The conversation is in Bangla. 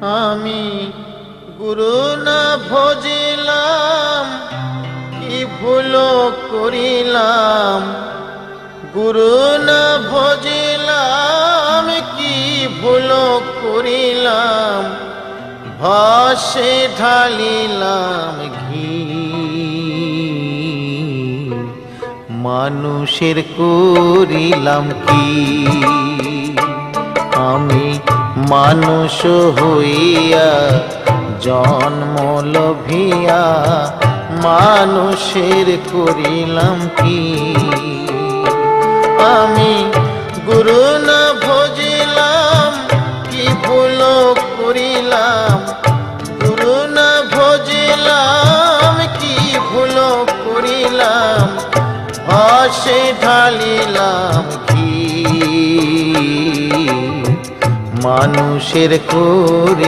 আমি গুরু না ভজিলাম, কি ভুল করিলাম। গুরু না ভজিলাম, কি ভুল করিলাম। ভাসে ঢালিলাম ঘি, মানুষের করিলাম কি। আমি মানুষ হইয়া জন্ম লভিয়া মানুষের করিলাম কি। আমি গুরু না ভজিলাম, কি ভুল করিলাম। গুরু না ভজিলাম, কি ভুল করিলাম। ভাসে ঢালিলাম ঘি, মানুষের করি।